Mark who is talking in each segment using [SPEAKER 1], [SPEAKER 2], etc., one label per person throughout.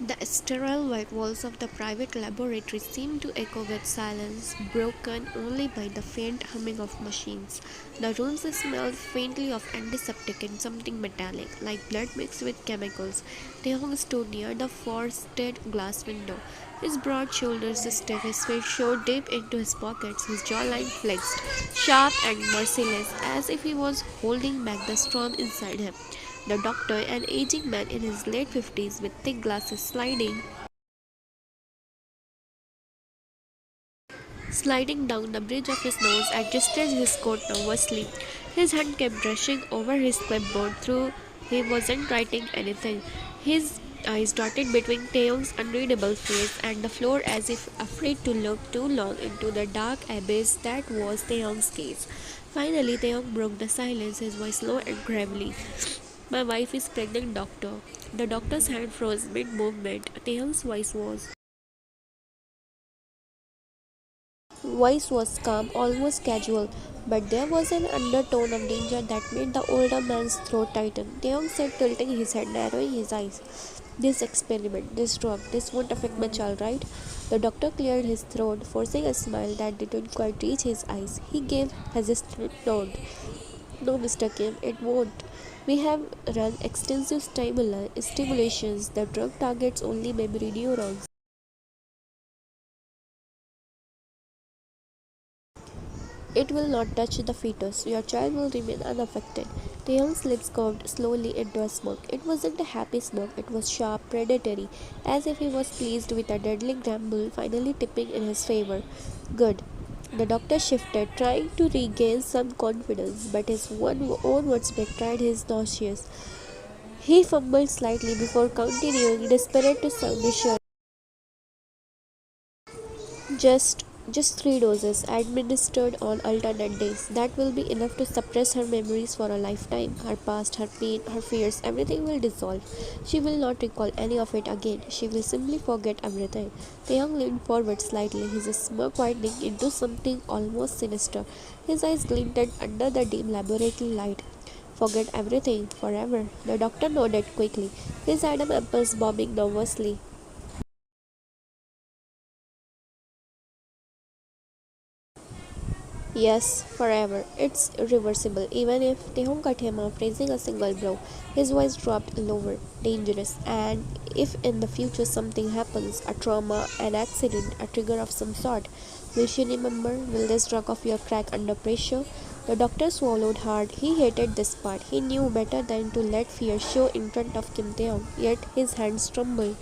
[SPEAKER 1] The sterile white walls of the private laboratory seemed to echo with silence, broken only by the faint humming of machines. The rooms smelled faintly of antiseptic and something metallic, like blood mixed with chemicals. Taehyung stood near the frosted glass window. His broad shoulders stiff, his face showed deep into his pockets, his jawline flexed, sharp and merciless, as if he was holding back the storm inside him. The doctor, an aging man in his late 50s with thick glasses sliding down the bridge of his nose, adjusted his coat nervously. His hand kept brushing over his clipboard through he wasn't writing anything. His eyes darted between Taehyung's unreadable face and the floor as if afraid to look too long into the dark abyss that was Taehyung's gaze. Finally, Taehyung broke the silence, his voice low and gravely. My wife is pregnant, doctor. The doctor's hand froze mid-movement. Taehyung's voice was calm, almost casual, but there was an undertone of danger that made the older man's throat tighten. Taehyung said, tilting his head, narrowing his eyes. This experiment, this drug, this won't affect my child, right? The doctor cleared his throat, forcing a smile that didn't quite reach his eyes. He gave hesitant nod. No, Mr. Kim, it won't. We have run extensive stimulations. The drug targets only memory neurons. It will not touch the fetus. Your child will remain unaffected. Taehyung's lips curved slowly into a smirk. It wasn't a happy smirk, it was sharp, predatory, as if he was pleased with a deadly gamble finally tipping in his favor. Good. The doctor shifted, trying to regain some confidence, but his own words betrayed his nauseous. He fumbled slightly before continuing, desperate to sound assured. Just just 3 doses administered on alternate days. That will be enough to suppress her memories for a lifetime. Her past, her pain, her fears, everything will dissolve. She will not recall any of it again. She will simply forget everything. The young leaned forward slightly, his smirk widening into something almost sinister. His eyes glinted under the dim laboratory light. Forget everything, forever. The doctor nodded quickly, his Adam apples bobbing nervously. Yes, forever. It's irreversible. Even if Taehyung cut him off, raising a single blow, his voice dropped lower. Dangerous. And if in the future something happens, a trauma, an accident, a trigger of some sort, will she remember? Will this drug of your crack under pressure? The doctor swallowed hard. He hated this part. He knew better than to let fear show in front of Kim Taehyung. Yet his hands trembled.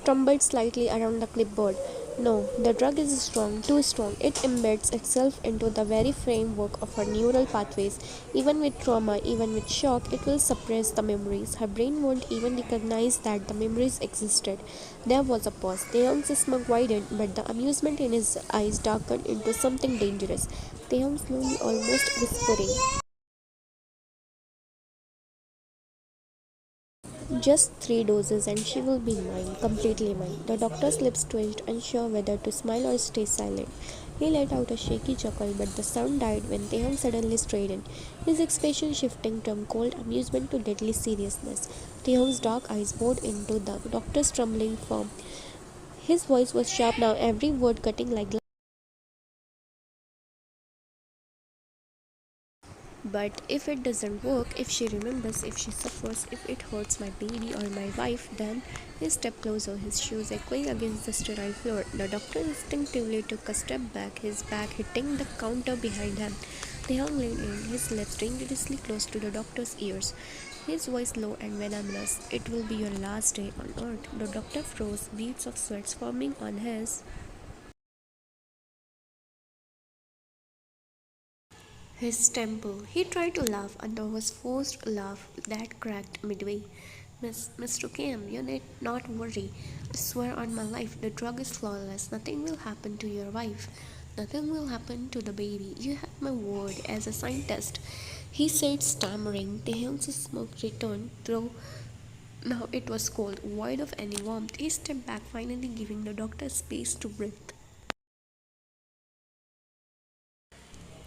[SPEAKER 1] Trembled slightly around the clipboard. No, the drug is strong, too strong. It embeds itself into the very framework of her neural pathways. Even with trauma, even with shock, it will suppress the memories. Her brain won't even recognize that the memories existed. There was a pause. Taehyung's smirk widened, but the amusement in his eyes darkened into something dangerous. Taehyung slowly, almost whispering. Just 3 doses and she will be mine, completely mine. The doctor's lips twitched, unsure whether to smile or stay silent. He let out a shaky chuckle, but the sound died when Taehyung suddenly straightened, his expression shifting from cold amusement to deadly seriousness. Taehyung's dark eyes bored into the doctor's trembling form. His voice was sharp now, every word cutting like glass. But if it doesn't work, if she remembers, if she suffers, if it hurts my baby or my wife, then he stepped closer, his shoes echoing against the sterile floor. The doctor instinctively took a step back, his back hitting the counter behind him. The young leaned in, his lips dangerously close to the doctor's ears, his voice low and venomous. It will be your last day on earth. The doctor froze, beads of sweat forming on his temple. He tried to laugh, a nervous, forced laugh that cracked midway. Mr. Kim, you need not worry. I swear on my life, the drug is flawless. Nothing will happen to your wife. Nothing will happen to the baby. You have my word as a scientist. He said, stammering. Taehyung's smoke returned, though now it was cold, void of any warmth. He stepped back, finally giving the doctor space to breathe.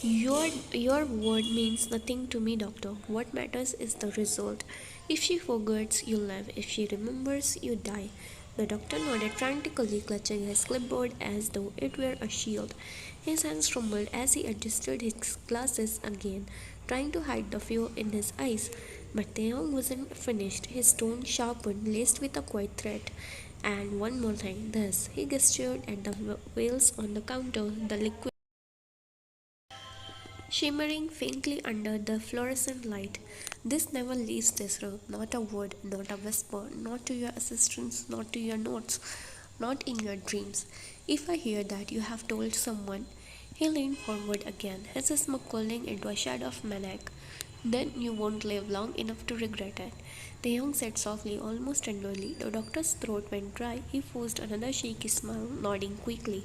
[SPEAKER 1] Your word means nothing to me, doctor. What matters is the result. If she forgets, you live. If she remembers, you die. The doctor nodded frantically, clutching his clipboard as though it were a shield. His hands trembled as he adjusted his glasses again, trying to hide the fear in his eyes. But Taehyung wasn't finished. His tone sharpened, laced with a quiet threat. And one more thing, this. He gestured at the vials on the counter, the liquid shimmering faintly under the fluorescent light. This never leaves this room. Not a word, not a whisper, not to your assistants, not to your notes, not in your dreams. If I hear that you have told someone, he leaned forward again, his smoke curling into a shadow of maniac. Then you won't live long enough to regret it. The young said softly, almost tenderly. The doctor's throat went dry. He forced another shaky smile, nodding quickly.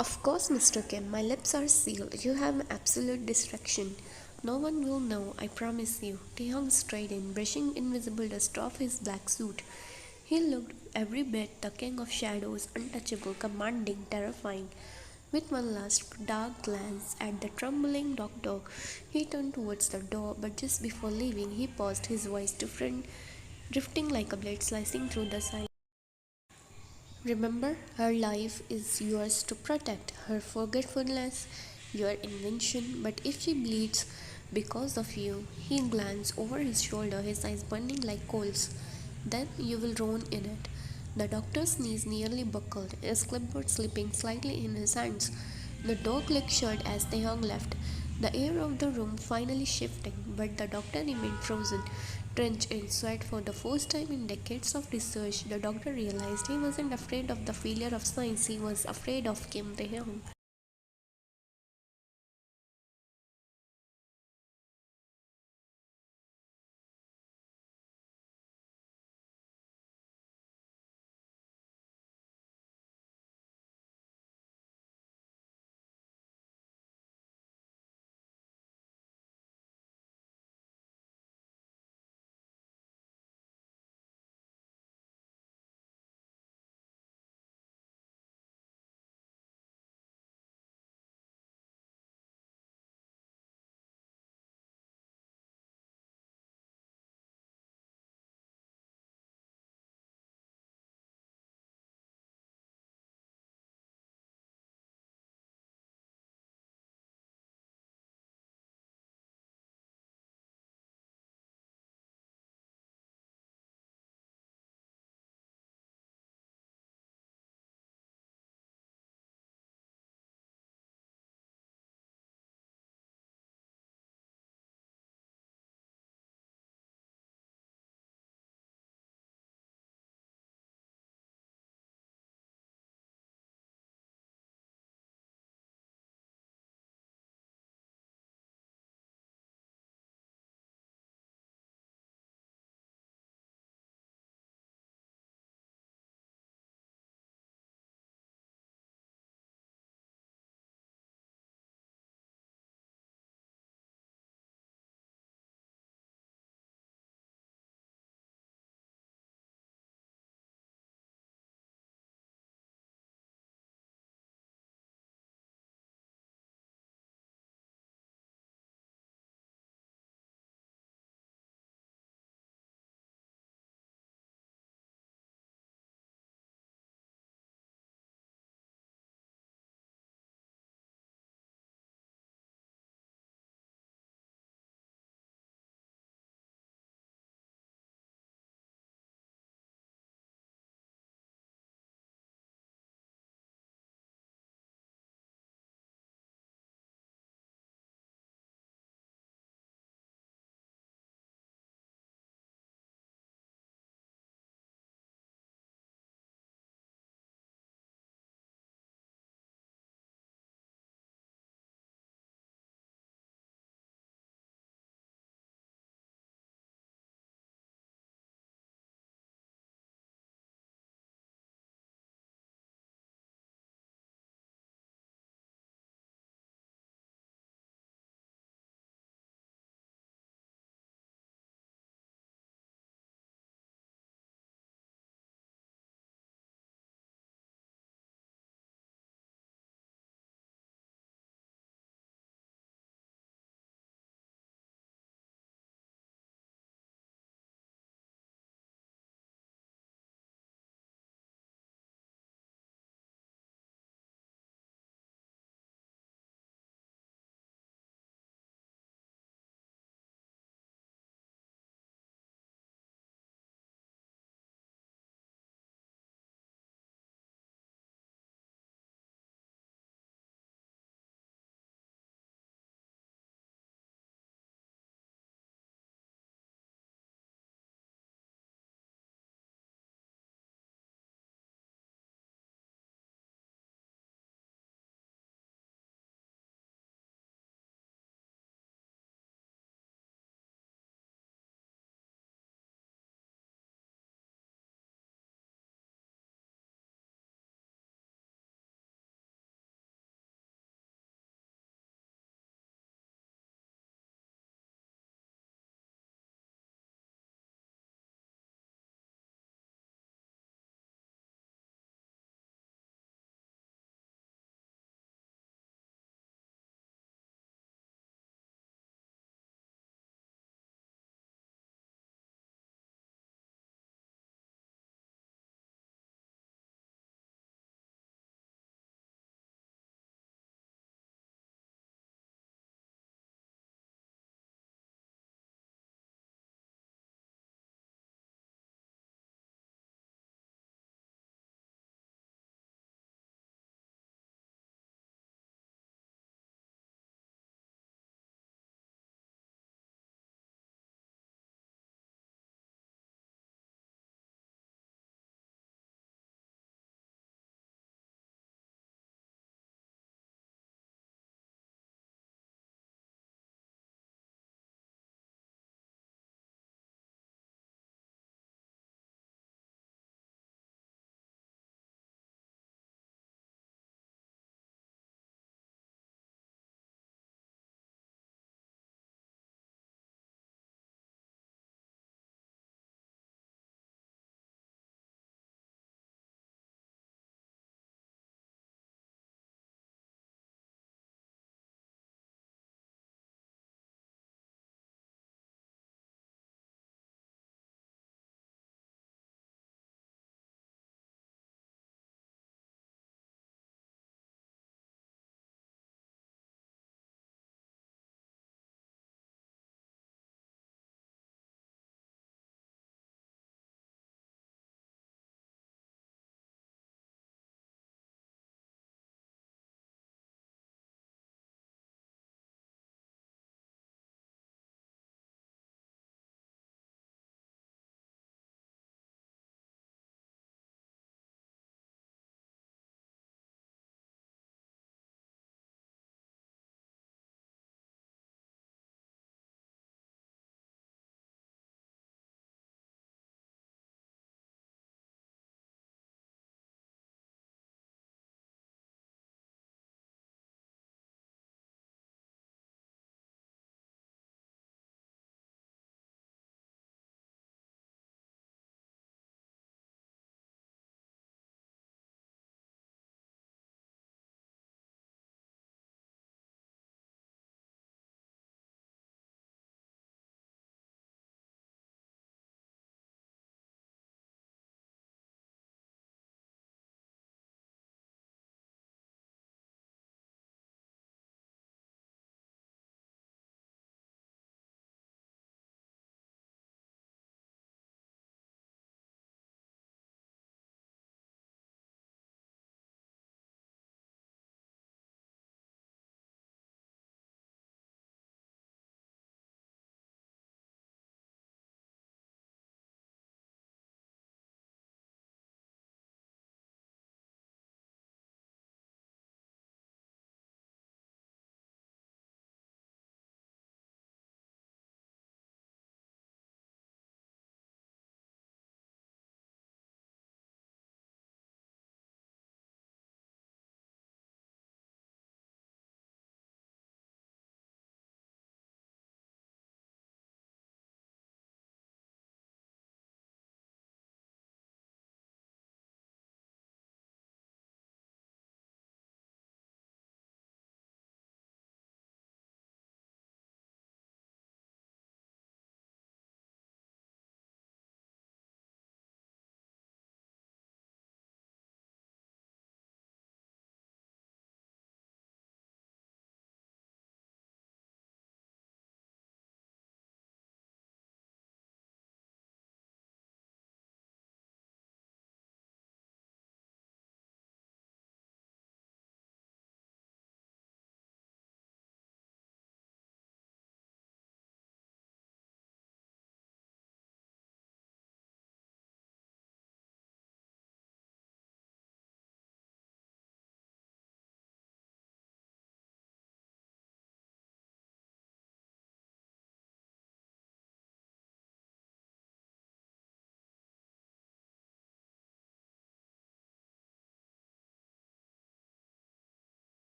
[SPEAKER 1] Of course, Mr. Kim, my lips are sealed. You have absolute distraction. No one will know, I promise you. Taehyung straightened, brushing invisible dust off his black suit. He looked every bit the king of shadows, untouchable, commanding, terrifying. With one last dark glance at the trembling doctor, he turned towards the door, but just before leaving, he paused, his voice different, drifting like a blade slicing through the silence. Remember, her life is yours to protect, her forgetfulness, your invention. But if she bleeds because of you, he glanced over his shoulder, his eyes burning like coals, then you will drown in it. The doctor's knees nearly buckled, his clipboard slipping slightly in his hands. The door clicked shut as Taehyung left, the air of the room finally shifting, but the doctor remained frozen, drenched in sweat. For the first time in decades of research, the doctor realized he wasn't afraid of the failure of science, he was afraid of Kim Taehyung.